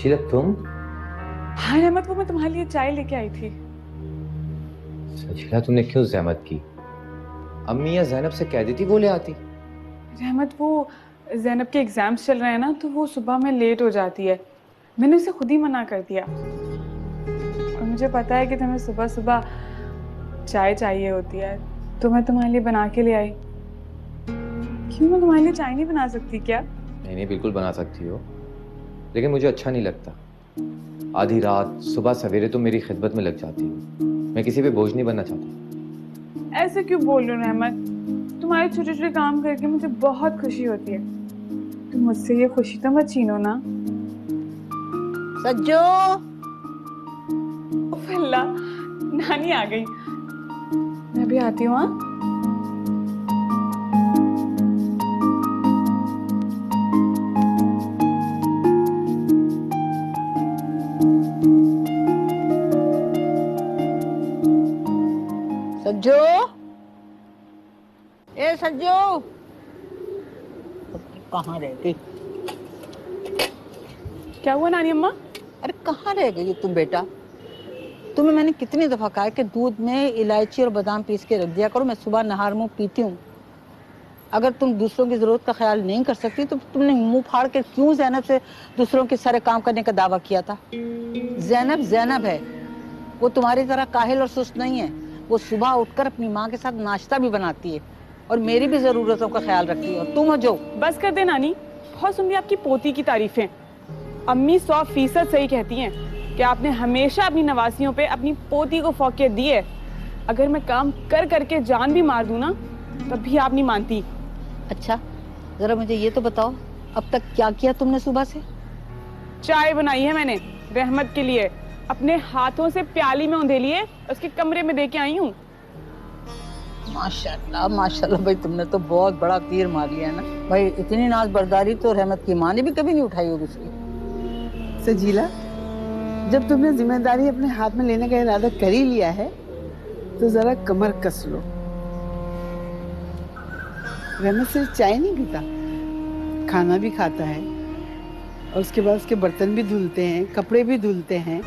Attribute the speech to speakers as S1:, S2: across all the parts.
S1: सचीला तुम?
S2: हाँ रहमत, वो मैं तुम्हारे लिए चाय लेके आई थी।
S1: सचीला तुमने क्यों ज़हमत की? अम्मी या ज़ैनब से कह देती वो ले आती।
S2: रहमत, वो जैनब के एग्जाम्स चल रहे हैं ना, तो वो सुबह में लेट हो जाती है। मैंने उसे खुद ही मना कर दिया। और मुझे पता है कि तुम्हें सुबह सुबह चाय चाहिए होती है, तो मैं तुम्हारे लिए बना के ले आई। क्यों, मैं तुम्हारे लिए चाय नहीं बना सकती क्या?
S1: नहीं नहीं, बिल्कुल बना सकती हो, लेकिन मुझे अच्छा नहीं लगता। आधी रात सुबह सवेरे तुम मेरी खिदमत में लग जाती हो। मैं किसी पे बोझ नहीं बनना चाहता।
S2: ऐसे क्यों बोल रहे हो रहमत? तुम्हारे छोटे छोटे काम करके मुझे बहुत खुशी होती है। तुम मुझसे ये खुशी तो मत छीनो ना।
S3: सज्जो,
S2: उफ अल्लाह, नानी आ गई। मैं भी आती हूँ। हाँ,
S3: सज्जो, ए सज्जो, कहाँ रह गई?
S2: क्या हुआ नानी अम्मा?
S3: अरे कहाँ रह गई तुम बेटा? तुम्हें मैंने कितनी दफा कहा कि दूध में इलायची और बादाम पीस के रख दिया करो, मैं सुबह नहार मुंह पीती हूँ। अगर तुम दूसरों की जरूरत का ख्याल नहीं कर सकती तो तुमने मुंह फाड़ के क्यों जैनब से दूसरों के सारे काम करने का दावा किया था? जैनब जैनब है, वो तुम्हारी तरह काहिल और सुस्त नहीं है। वो सुबह उठकर अपनी माँ के साथ नाश्ता भी बनाती है और मेरी भी जरूरतों का ख्याल रखती है। और तुम हो जो।
S2: बस कर दे नानी, बहुत सुन ली आपकी पोती की तारीफें। अम्मी 100% सही कहती हैं कि आपने हमेशा अपनी नवासियों पे अपनी पोती को फौकियत दी है। अगर मैं काम कर करके जान भी मार दूं ना, तब भी आप नहीं मानती।
S3: अच्छा, जरा मुझे ये तो बताओ, अब तक क्या किया तुमने सुबह से?
S2: चाय बनाई है मैंने रहमत के लिए, अपने हाथों से प्याली में उंधेली है, उसके कमरे में दे के आई हूँ।
S3: माशाल्लाह माशाल्लाह भाई, तुमने तो बहुत बड़ा तीर मार लिया है ना भाई। इतनी नाज बर्दारी तो रहमत की माँ ने भी कभी नहीं उठाई होगी उसकी।
S4: सजीला, जब तुमने जिम्मेदारी अपने हाथ में लेने का इरादा कर ही लिया है तो जरा कमर कस लो। रहमत सिर्फ चाय नहीं पीता, खाना भी खाता है और उसके बाद उसके बर्तन भी धुलते हैं, कपड़े भी धुलते हैं,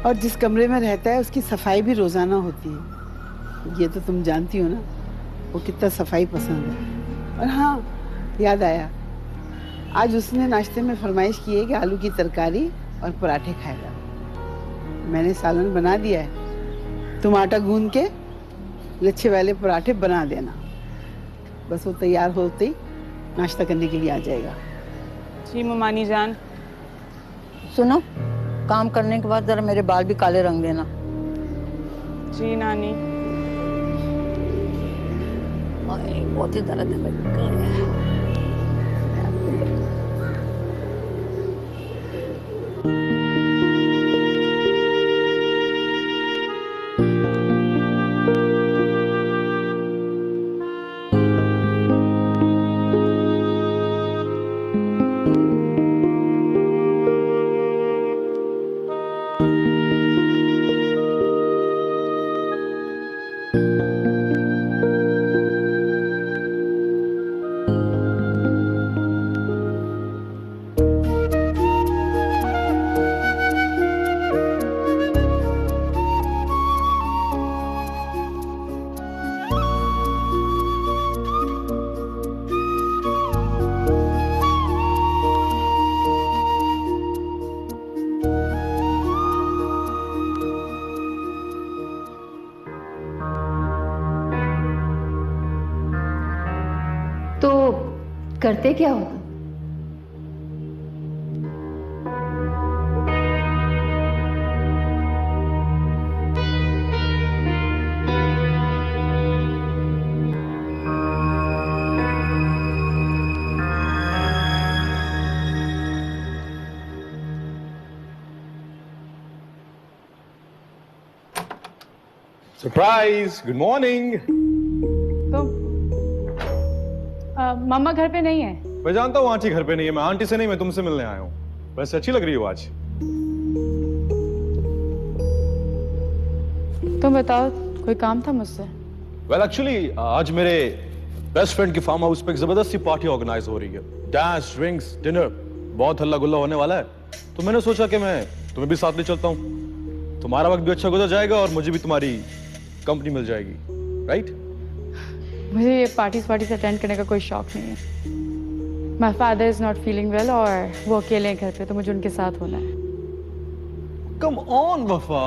S4: और जिस कमरे में रहता है उसकी सफाई भी रोजाना होती है। ये तो तुम जानती हो ना वो कितना सफाई पसंद है। और हाँ, याद आया, आज उसने नाश्ते में फरमाइश की है कि आलू की तरकारी और पराठे खाएगा। मैंने सालन बना दिया है, तुम आटा गूंद के लच्छे वाले पराठे बना देना। बस वो तैयार होते ही नाश्ता करने के लिए आ जाएगा।
S2: जी ममानी जान।
S3: सुनो, काम करने के बाद जरा मेरे बाल भी काले रंग देना।
S2: जी नानी।
S3: बहुत ही दर्द है भाई।
S5: तो करते क्या हो तुम?
S6: Surprise, good morning.
S2: तो मम्मा घर पे नहीं है?
S6: मैं जानता हूँ आंटी घर पे नहीं है। मैं आंटी से नहीं, मैं तुमसे मिलने आया हूँ। वैसे अच्छी लग रही हो आज।
S2: तुम बताओ, कोई काम था मुझसे?
S6: वेल एक्चुअली आज मेरे बेस्ट फ्रेंड की फार्म हाउस पे एक जबरदस्त सी पार्टी ऑर्गेनाइज हो रही है। डांस, ड्रिंक्स, डिनर, बहुत हल्ला गुल्ला होने वाला है, तो मैंने सोचा कि मैं तुम्हें भी साथ ले चलता हूँ। तुम्हारा वक्त भी अच्छा गुजर जाएगा और मुझे भी तुम्हारी कंपनी मिल जाएगी, राइट?
S2: मुझे ये पार्टीज अटेंड करने का कोई शौक नहीं है। My father is not feeling well और वो अकेले हैं घर पे, तो मुझे उनके साथ होना है।
S6: कम ऑन वफा,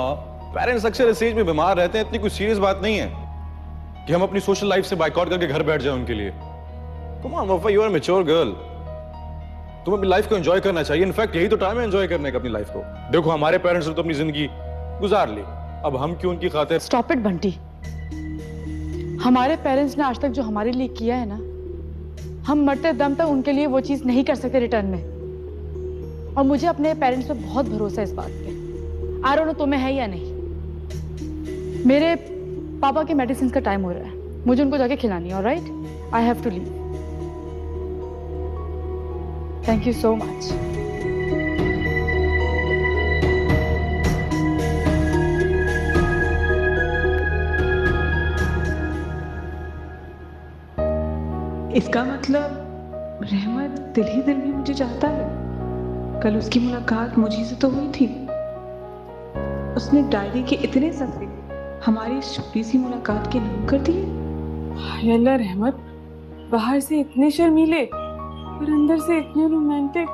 S6: पेरेंट्स अक्सर इस एज में बीमार रहते हैं, इतनी कोई सीरियस बात नहीं है कि हम अपनी सोशल लाइफ से बाइकआउट करके घर बैठ जाएं उनके लिए। कम ऑन वफा, यू आर मैच्योर गर्ल, तुम्हें अपनी लाइफ को एंजॉय करना चाहिए। इनफैक्ट यही तो टाइम है एंजॉय करने का अपनी लाइफ को। देखो हमारे पेरेंट्स ने तो अपनी जिंदगी गुजार ली, अब हम क्यों उनकी खातिर।
S2: Stop it Bunty. हमारे पेरेंट्स ने आज तक जो हमारे लिए किया है ना, हम मरते दम तक उनके लिए वो चीज नहीं कर सकते रिटर्न में। और मुझे अपने पेरेंट्स पे बहुत भरोसा है इस बात पे। आई डोंट नो तुम्हें है या नहीं। मेरे पापा के मेडिसिन का टाइम हो रहा है, मुझे उनको जाके खिलानी है। Alright, I have to leave. Thank you so much.
S7: इसका मतलब रहमत दिल ही दिल में मुझे चाहता है। कल उसकी मुलाकात मुझे से तो हुई थी। उसने डायरी के इतने सफ़े हमारी इस छोटी सी मुलाकात के नाम कर दिए।
S2: हाय अल्लाह, रहमत बाहर से इतने शर्मीले और अंदर से इतने रोमांटिक।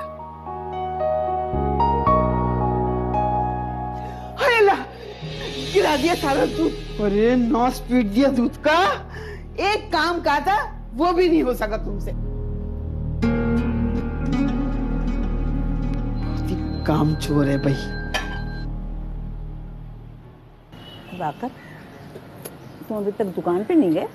S4: हाय अल्लाह, गिरा दिया सारा दूध। अरे नॉस पीट दिया दूध का। एक काम कहा था वो भी नहीं हो सका तुमसे। काम चोर है भाई।
S3: वाकर, तुम अभी तक दुकान पे नहीं गए?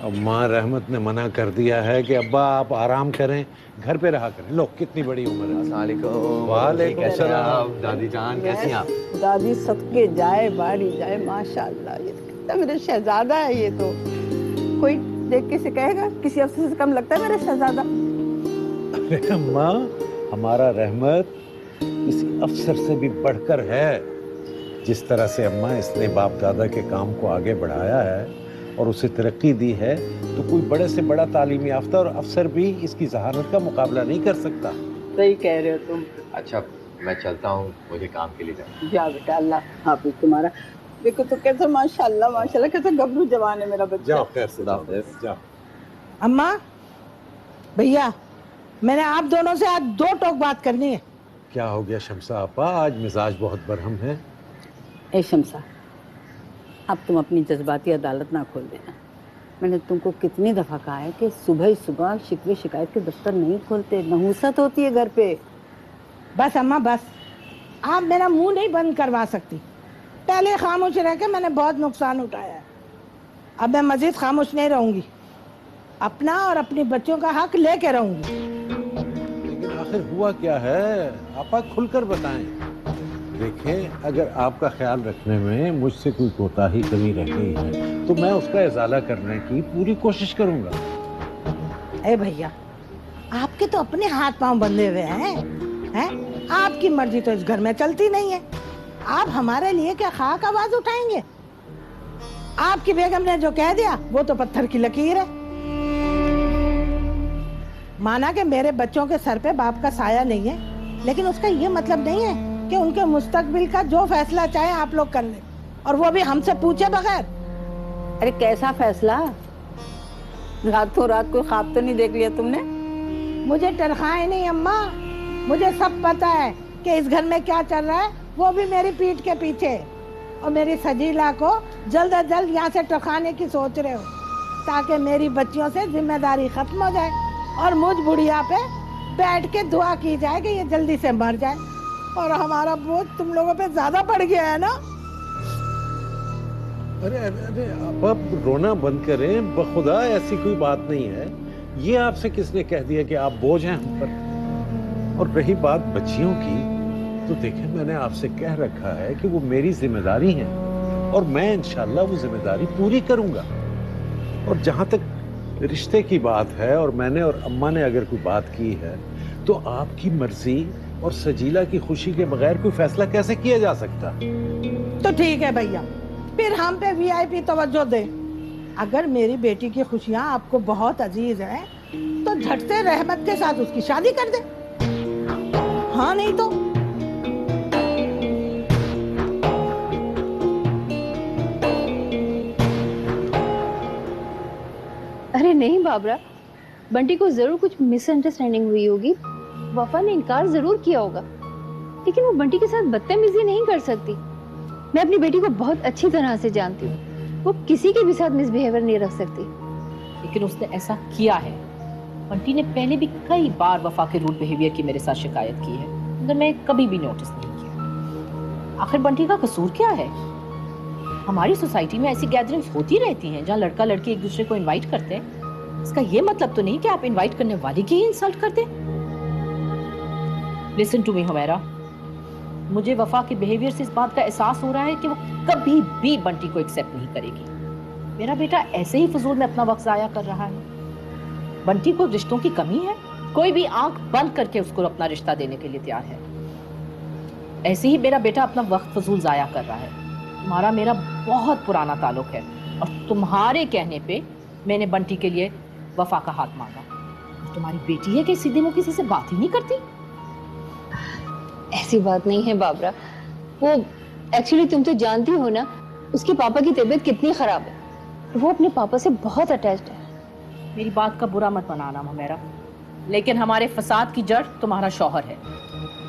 S8: अम्मा, रहमत ने मना कर दिया है कि अब्बा आप आराम करें, घर पे रहा करें। लो, कितनी बड़ी उम्र है।
S1: अस्सलाम वालेकुम।
S8: वालेकुम
S1: सलाम। दादी जान कैसी हैं आप?
S3: दादी सदके जाए बारी जाए, माशाल्लाह। ये कितना मेरा शहजादा है। ये तो कोई देख के से कहेगा किसी अफसर से कम लगता है मेरा शहजादा।
S8: अरे अम्मा, हमारा रहमत किसी अफसर से भी बढ़कर है। जिस तरह से अम्मा इसने बाप दादा के काम को आगे बढ़ाया है और उसे तरक्की दी है, तो कोई बड़े से बड़ा तालीम याफ्ता और अफसर भी इसकी जहानत का मुकाबला नहीं कर सकता।
S3: सही कह रहे हो तुम।
S1: अच्छा, मैं चलता हूँ, मुझे काम के लिए जाना।
S3: जा बेटा, अल्लाह हाफिज तुम्हारा। देखो तो कैसा माशाल्लाह माशाल्लाह कैसा गबरू जवान है मेरा बच्चा।
S8: जाओ, खैर से जाओ।
S3: अम्मा, भैया, मैंने आप दोनों से आज दो टोक बात करनी है।
S8: क्या हो गया शमसा आपा, आज मिजाज बहुत बरहम है।
S3: ए शमसा, अब तुम अपनी जज्बाती अदालत ना खोल देना। मैंने तुमको कितनी दफ़ा कहा है कि सुबह ही सुबह शिकवे शिकायत के दफ्तर नहीं खोलते, नहुसत होती है घर पे। बस अम्मा बस, आप मेरा मुंह नहीं बंद करवा सकती। पहले खामोश रह के मैंने बहुत नुकसान उठाया है, अब मैं मजीद खामोश नहीं रहूंगी। अपना और अपने बच्चों का हक लेके रहूंगी।
S8: लेकिन आखिर हुआ क्या है आपा, खुलकर बताएं। देखें, अगर आपका ख्याल रखने में मुझसे कोई कोताही कमी रह गई है तो मैं उसका इजाला करने की पूरी कोशिश करूंगा।
S3: ए भैया, आपके तो अपने हाथ पांव बंधे हुए हैं, आपकी मर्जी तो इस घर में चलती नहीं है। आप हमारे लिए क्या खाक आवाज उठाएंगे? आपकी बेगम ने जो कह दिया वो तो पत्थर की लकीर है। माना कि मेरे बच्चों के सर पे बाप का साया नहीं है, लेकिन उसका ये मतलब नहीं है कि उनके मुस्तकबिल का जो फैसला चाहे आप लोग कर लें, और वो भी हमसे पूछे बगैर। अरे कैसा फैसला? रातों रात कोई ख्वाब तो नहीं देख लिया तुमने? मुझे तनख्वाह नहीं अम्मा, मुझे सब पता है कि इस घर में क्या चल रहा है, वो भी मेरी पीठ के पीछे। और मेरी सजीला को जल्द अज जल्द यहाँ से टरखाने की सोच रहे हो, ताकि मेरी बच्चियों से जिम्मेदारी खत्म हो जाए और मुझ बुढ़िया पे बैठ के दुआ की जाए कि ये जल्दी से मर जाए। और हमारा बोझ तुम लोगों पे ज्यादा पड़ गया है ना।
S8: अरे अरे अरे, आप रोना बंद करें, बखुदा ऐसी कोई बात नहीं है। ये आपसे किसने कह दिया कि आप बोझ हैं हम पर? और रही बात बच्चियों की, तो देखें, मैंने आपसे कह रखा है कि वो मेरी जिम्मेदारी है और मैं इंशाल्लाह वो जिम्मेदारी पूरी करूंगा। और जहां तक रिश्ते की बात है, और मैंने और अम्मा ने अगर कोई बात की है, तो आपकी मर्जी और सजीला की खुशी के बगैर कोई फैसला कैसे किया जा सकता?
S3: तो ठीक है भैया, फिर हम पे वीआईपी तवज्जो दे। अगर मेरी बेटी की खुशियाँ आपको बहुत अजीज है तो झट से रहमत के साथ उसकी शादी कर दे। हाँ नहीं तो
S5: अरे नहीं बाबरा, बंटी को जरूर कुछ मिसअंडरस्टैंडिंग हुई होगी। वफा ने इनकार जरूर किया होगा, लेकिन वो बंटी के साथ बदतमीजी नहीं कर सकती। मैं अपनी बेटी को बहुत अच्छी तरह से जानती हूँ, वो किसी के भी साथ मिसबिहेवियर नहीं रख सकती।
S9: लेकिन उसने ऐसा किया है। बंटी ने पहले भी कई बार वफा के रूड बिहेवियर की मेरे साथ शिकायत की है, मगर मैं कभी भी नोटिस नहीं किया। आखिर बंटी का कसूर क्या है? हमारी सोसाइटी में ऐसी गैदरिंग्स होती रहती हैं जहाँ लड़का लड़की एक दूसरे को इनवाइट करते हैं। इसका ये मतलब तो नहीं कि आप इनवाइट करने वाले की ही इंसल्ट करते। लिसन टू मी हुमैरा, मुझे वफा के बिहेवियर से इस बात का एहसास हो रहा है कि वो कभी भी बंटी को एक्सेप्ट नहीं करेगी। मेरा बेटा ऐसे ही फजूल में अपना वक्त जाया कर रहा है। बंटी को रिश्तों की कमी है? कोई भी आंख बंद करके उसको अपना रिश्ता देने के लिए तैयार है। ऐसे ही मेरा बेटा अपना वक्त फजूल जाया कर रहा है। तुम्हारा मेरा बहुत पुराना ताल्लुक है और तुम्हारे कहने पे मैंने बंटी के लिए वफा का हाथ मांगा। तुम्हारी बेटी है कि सीधे मुंह किसी से बात ही नहीं करती?
S5: ऐसी बात नहीं है बाबरा, वो एक्चुअली तुम तो जानती हो ना उसके पापा की तबीयत कितनी खराब है। वो अपने पापा से बहुत अटैच्ड है।
S9: मेरी बात का बुरा मत बनाना हुमैरा, लेकिन हमारे फसाद की जड़ तुम्हारा शौहर है।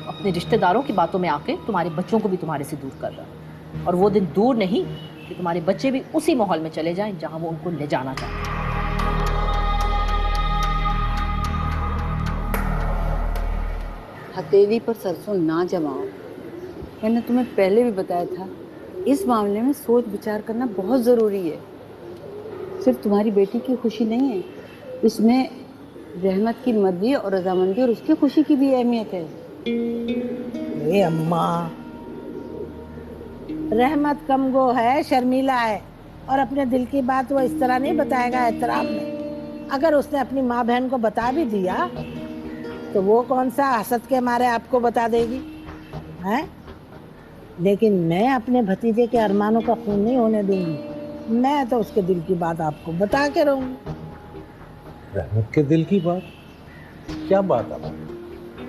S9: अपने रिश्तेदारों की बातों में आके तुम्हारे बच्चों को भी तुम्हारे से दूर कर रहा है। और वो दिन दूर नहीं कि तुम्हारे बच्चे भी उसी माहौल में चले जाएं जहां वो उनको ले जाना चाहते हैं।
S3: हथेली पर सरसों ना जमाओ। मैंने तुम्हें पहले भी बताया था, इस मामले में सोच विचार करना बहुत ज़रूरी है। सिर्फ तुम्हारी बेटी की खुशी नहीं है, इसमें रहमत की मर्जी और रजामंदी और उसकी खुशी की भी अहमियत है।
S10: ए अम्मा, रहमत कमगो है, शर्मीला है और अपने दिल की बात वो इस तरह नहीं बताएगा एहतराम में। अगर उसने अपनी माँ बहन को बता भी दिया तो वो कौन सा हसद के मारे आपको बता देगी, हैं? लेकिन मैं अपने भतीजे के अरमानों का खून नहीं होने दूंगी। मैं तो उसके दिल की बात आपको बता के रहूंगी।
S8: रहमत के दिल की बात? क्या बात है?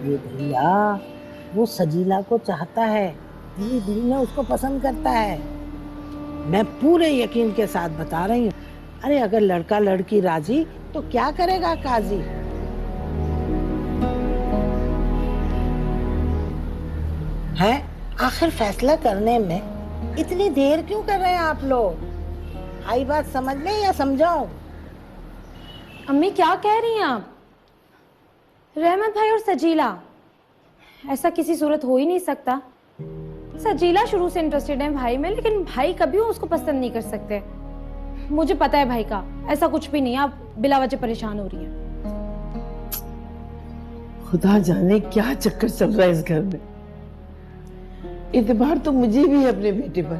S10: ये भैया वो सजीला को चाहता है, दिल दिल में उसको पसंद करता है। मैं पूरे यकीन के साथ बता रही हूँ। अरे अगर लड़का लड़की राजी तो क्या करेगा काजी? है आखिर फैसला करने में इतनी देर क्यों कर रहे हैं आप लोग? आई बात समझ में या समझाओ?
S11: अम्मी क्या कह रही हैं आप? रहमत भाई और सजीला, ऐसा किसी सूरत हो ही नहीं सकता। सजीला शुरू से इंटरेस्टेड है भाई में, लेकिन भाई कभी उसको पसंद नहीं कर सकते। मुझे पता है भाई का ऐसा कुछ भी नहीं है, आप बिला वजह परेशान हो रही हैं।
S4: खुदा जाने क्या चक्कर चल रहा है इस घर में। इतबार तो मुझे भी है अपने बेटे पर,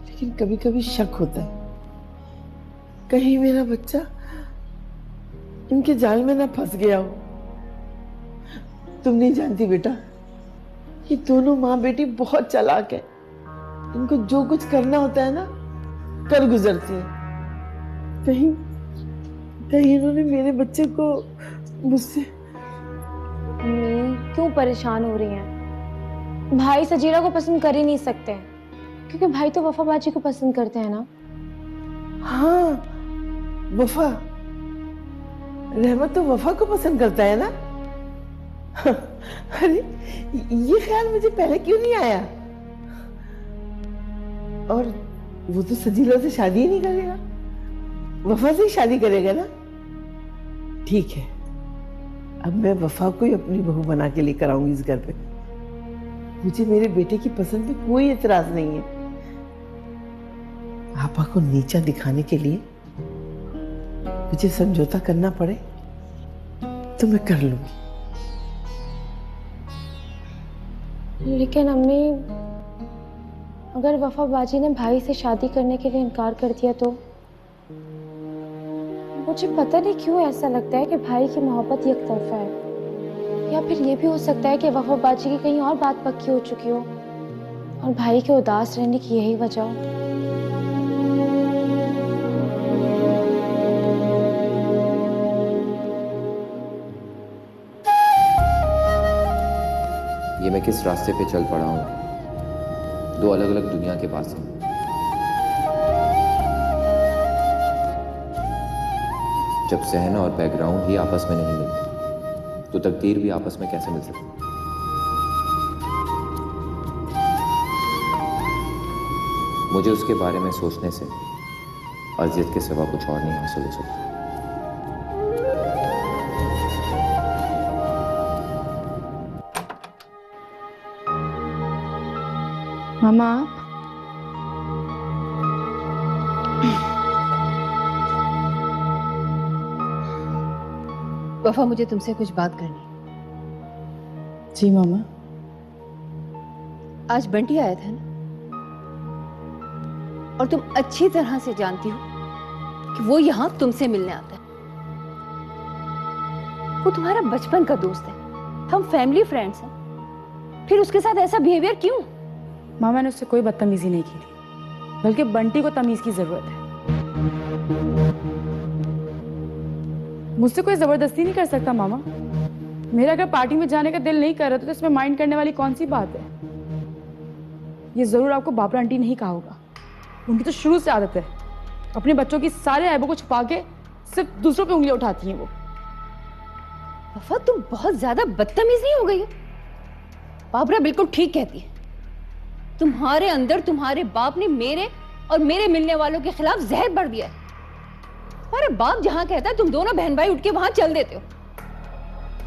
S4: लेकिन कभी कभी शक होता है कहीं मेरा बच्चा इनके जाल में ना फंस गया हो। तुम नहीं जानती बेटा, ये दोनों माँ बेटी बहुत चालाक है। इनको जो कुछ करना होता है ना कर गुजरती है। कहीं कहीं इन्होंने मेरे बच्चे को मुझसे।
S11: अम्मी क्यों परेशान हो रही हैं? भाई सजीला को पसंद कर ही नहीं सकते, क्योंकि भाई तो वफा बाजी को पसंद करते हैं ना।
S4: हाँ वफा, रहमत तो वफा को पसंद करता है ना। अरे ये ख्याल मुझे पहले क्यों नहीं आया? और वो तो सजीला से शादी ही नहीं करेगा, वफा से ही शादी करेगा ना। ठीक है, अब मैं वफा को ही अपनी बहू बना के लेकर आऊंगी इस घर पे। मुझे मेरे बेटे की पसंद पे कोई एतराज नहीं है। आपा को नीचा दिखाने के लिए मुझे समझौता करना पड़े तो मैं कर लूंगी।
S11: लेकिन अम्मी अगर वफा बाजी ने भाई से शादी करने के लिए इनकार कर दिया तो? मुझे पता नहीं क्यों ऐसा लगता है कि भाई की मोहब्बत एक तरफा है, या फिर ये भी हो सकता है कि वफा बाजी की कहीं और बात पक्की हो चुकी हो और भाई के उदास रहने की यही वजह हो।
S1: ये मैं किस रास्ते पे चल पड़ा हूँ। दो अलग अलग दुनिया के पास हैं। जब सहना और बैकग्राउंड ही आपस में नहीं मिलते तो तकदीर भी आपस में कैसे मिल सकती। मुझे उसके बारे में सोचने से अजियत के सिवा कुछ और नहीं हासिल हो सकता।
S2: मामा
S5: वफा, मुझे तुमसे कुछ बात करनी है।
S2: जी मामा।
S5: आज बंटी आया था ना, और तुम अच्छी तरह से जानती हो कि वो यहां तुमसे मिलने आता है। वो तुम्हारा बचपन का दोस्त है, हम फैमिली फ्रेंड्स हैं, फिर उसके साथ ऐसा बिहेवियर क्यों?
S2: मामा, मैंने उससे कोई बदतमीजी नहीं की थी, बल्कि बंटी को तमीज की जरूरत है। मुझसे कोई जबरदस्ती नहीं कर सकता मामा। मेरा अगर पार्टी में जाने का दिल नहीं कर रहा तो इसमें माइंड करने वाली कौन सी बात है। ये जरूर आपको बाबरा आंटी ने ही कहा होगा। उनकी तो शुरू से आदत है अपने बच्चों की सारे ऐबों को छुपा के सिर्फ दूसरों पे उंगलियां उठाती हैं वो।
S5: वफा, तुम बहुत ज्यादा बदतमीज नहीं हो गई हो? बाबरा बिल्कुल ठीक कहती है। तुम्हारे अंदर तुम्हारे बाप ने मेरे और मेरे मिलने वालों के खिलाफ जहर भर दिया है। तुम्हारे बाप जहां कहता है तुम दोनों बहन भाई उठ के वहां चल देते हो,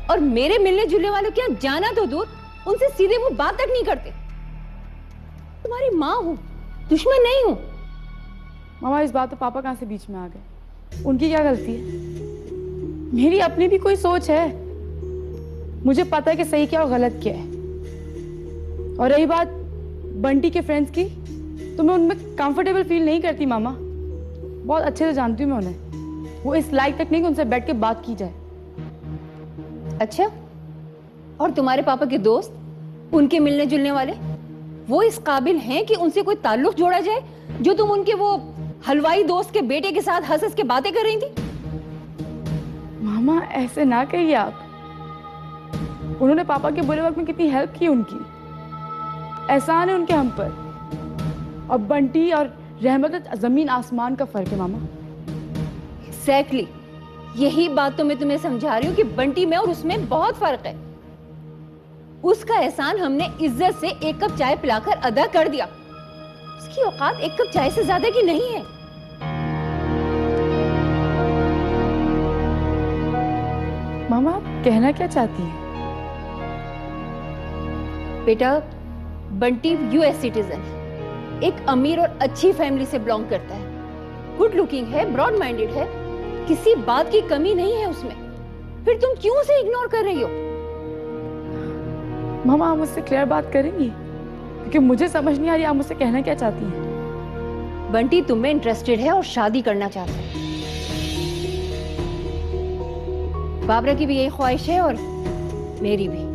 S5: और मेरे मिलने जुलने वालों के यहाँ जाना तो दूर, उनसे सीधे मुंह बात तक नहीं करते। तुम्हारी माँ हूं, दुश्मन नहीं हूं।
S2: मामा, इस बात तो पापा कहां से बीच में आ गए? उनकी क्या गलती है? मेरी अपनी भी कोई सोच है। मुझे पता है कि सही क्या और गलत क्या है। और रही बात बंटी के फ्रेंड्स की, तो मैं उनमें कंफर्टेबल फील नहीं करती मामा। बहुत अच्छे से जानती हूँ मैं उन्हें। वो इस लायक तक नहीं कि उनसे बैठ के बात की जाए।
S5: अच्छा, और तुम्हारे पापा के दोस्त, उनके मिलने जुलने वाले, वो इस काबिल हैं कि उनसे कोई ताल्लुक जोड़ा जाए जो तुम उनके वो हलवाई दोस्त के बेटे के साथ हंस हंस के बातें कर रही थी?
S2: मामा, ऐसे ना कहिए आप। उन्होंने पापा के बुरे वक्त में कितनी हेल्प की उनकी। एहसान है उनके हम पर। और बंटी और रहमत जमीन आसमान का फर्क है मामा।
S5: एग्जैक्टली, यही बात तो मैं तुम्हें समझा रही हूँ कि बंटी में और उसमें बहुत फर्क है। उसका एहसान हमने इज्जत से एक कप चाय पिलाकर अदा कर दिया। उसकी औकात एक कप चाय से ज्यादा की नहीं है।
S2: मामा, आप कहना क्या चाहती हैं?
S5: बेटा, बंटी यूएस सिटीजन है, एक अमीर और अच्छी फैमिली से बिलोंग करता है, गुड लुकिंग है, ब्रॉड माइंडेड है, किसी बात की कमी नहीं है उसमें। फिर तुम क्यों उसे इग्नोर कर रही हो?
S2: मामा, आप मुझसे क्लियर बात करेंगी? क्योंकि मुझे समझ नहीं आ रही आप मुझसे कहना क्या चाहती हैं।
S5: बंटी तुम में इंटरेस्टेड है और शादी करना चाहता है। बाबरा की भी यही ख्वाहिश है और मेरी भी।